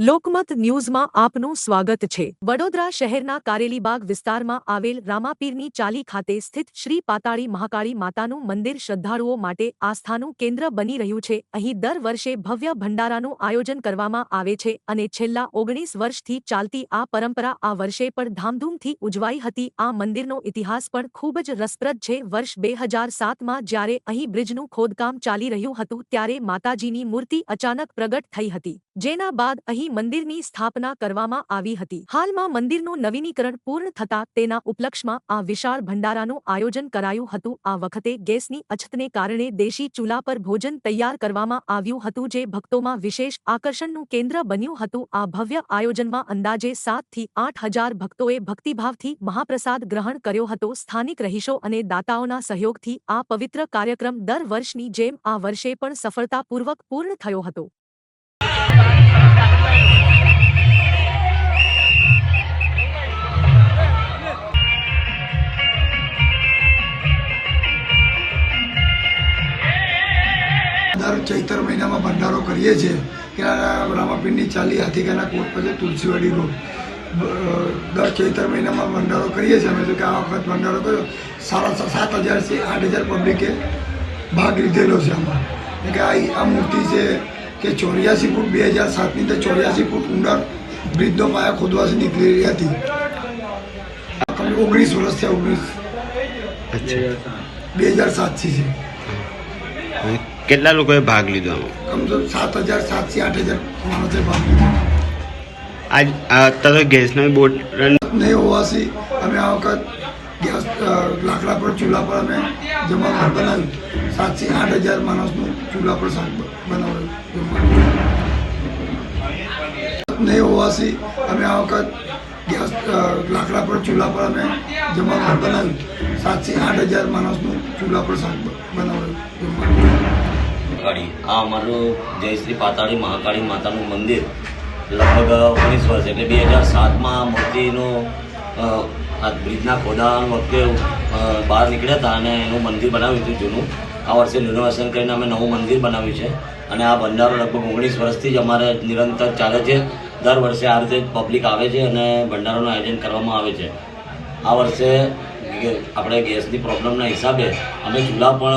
લોકમત ન્યૂઝમાં આપનું સ્વાગત છે। વડોદરા શહેરના કારેલીબાગ વિસ્તારમાં આવેલ રામાપીરની ચાલી ખાતે સ્થિત શ્રી પાતાળી મહાકાળી માતાનું મંદિર શ્રદ્ધાળુઓ માટે આસ્થાનું કેન્દ્ર બની રહ્યું છે। અહીં દર વર્ષે ભવ્ય ભંડારાનું આયોજન કરવામાં આવે છે અને છેલ્લા 19 વર્ષથી ચાલતી આ પરંપરા આ વર્ષે પણ ધામધૂમથી ઉજવાઈ હતી। આ મંદિરનો ઇતિહાસ પણ ખૂબ જ રસપ્રદ છે। વર્ષ 2007માં જ્યારે અહીં બ્રિજનું ખોદકામ ચાલી રહ્યું હતું ત્યારે માતાજીની મૂર્તિ અચાનક પ્રગટ થઈ હતી, જેના બાદ અહીં મંદિરની સ્થાપના કરવામાં આવી હતી। હાલમાં મંદિરનું નવીનીકરણ પૂર્ણ થતા તેના ઉપલક્ષમાં આ વિશાળ ભંડારાનું આયોજન કરાયું હતું। આ વખતે ગેસની અછતને કારણે દેશી ચૂલા પર ભોજન તૈયાર કરવામાં આવ્યું હતું, જે ભક્તોમાં વિશેષ આકર્ષણનું કેન્દ્ર બન્યું હતું। આ ભવ્ય આયોજનમાં અંદાજે 7 થી 8 હજાર ભક્તોએ ભક્તિભાવથી મહાપ્રસાદ ગ્રહણ કર્યો હતો। સ્થાનિક રહીશો અને દાતાઓના સહયોગથી આ પવિત્ર કાર્યક્રમ દર વર્ષની જેમ આ વર્ષે પણ સફળતાપૂર્વક પૂર્ણ થયો હતો। दर चैतर महीना में भंडारो करिए छे कि रामापीરની ચાલી હાથીકાના કોટ પાસે તુલસીવાડી રોડ दर चैतर महीना में भंडारो करिए छे। अमे तो कि आ वखत भंडारो कर्यो 7,500 से 8,000 पब्लिके भाग लीधेलो छे। आमां कि आ मूर्ति छे कि 84 फूट 2007 ની 84 फूट ઊંડા બ્રિજનો પાયા ખોદવાથી નીકળી હતી। 19 વર્ષ થયા। 2007 થી છે। કેટલા લોકોએ ભાગ લીધો? કમ સે કમ 7,000 થી 8,000 માણસે ભાગ લીધો। આજ અત્યારે ગેસનો બોટ નહીં હોવાથી અમે આ વખત ગેસ લાકડા પર ચૂલા પર અમે જમવાનું બનાવ્યું। 7 થી 8,000 માણસનું ચૂલા પર શાક બનાવ્યું। નહીં હોવાથી અમે આ વખત ગેસ લાકડા પર ચૂલા પર અમે જમવાનું બનાવ્યું। 7 થી 8,000 માણસનું ચૂલા પર શાક બનાવ્યું। આ અમારું જય શ્રી પાતાળી મહાકાળી માતાનું મંદિર લગભગ 19 વર્ષ એટલે 2007માં મૂર્તિનો આ બ્રિજના ખોદાણ વખતે બહાર નીકળ્યા હતા અને એનું મંદિર બનાવ્યું હતું જૂનું। આ વર્ષે રિનોવેશન કરીને અમે નવું મંદિર બનાવ્યું છે અને આ ભંડારો લગભગ 19 વર્ષથી જ અમારે નિરંતર ચાલે છે। દર વર્ષે આ રીતે પબ્લિક આવે છે અને ભંડારોનું આયોજન કરવામાં આવે છે। આ વર્ષે આપણે ગેસની પ્રોબ્લેમના હિસાબે અમે ચૂલા પણ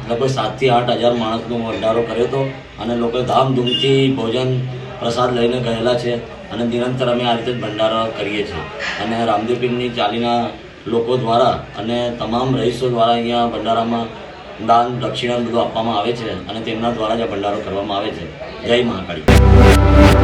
લગભગ 7 થી 8,000 માણસનો ભંડારો કર્યો હતો અને લોકો ધામધૂમથી ભોજન પ્રસાદ લઈને ગયેલા છે અને નિરંતર અમે આ રીતે જ ભંડારો કરીએ છીએ। અને રામદેવપીરની ચાલીના લોકો દ્વારા અને તમામ રહીશો દ્વારા અહીંયા ભંડારામાં દાન દક્ષિણા બધું આપવામાં આવે છે અને તેમના દ્વારા જ આ ભંડારો કરવામાં આવે છે। જય મહાકાળી।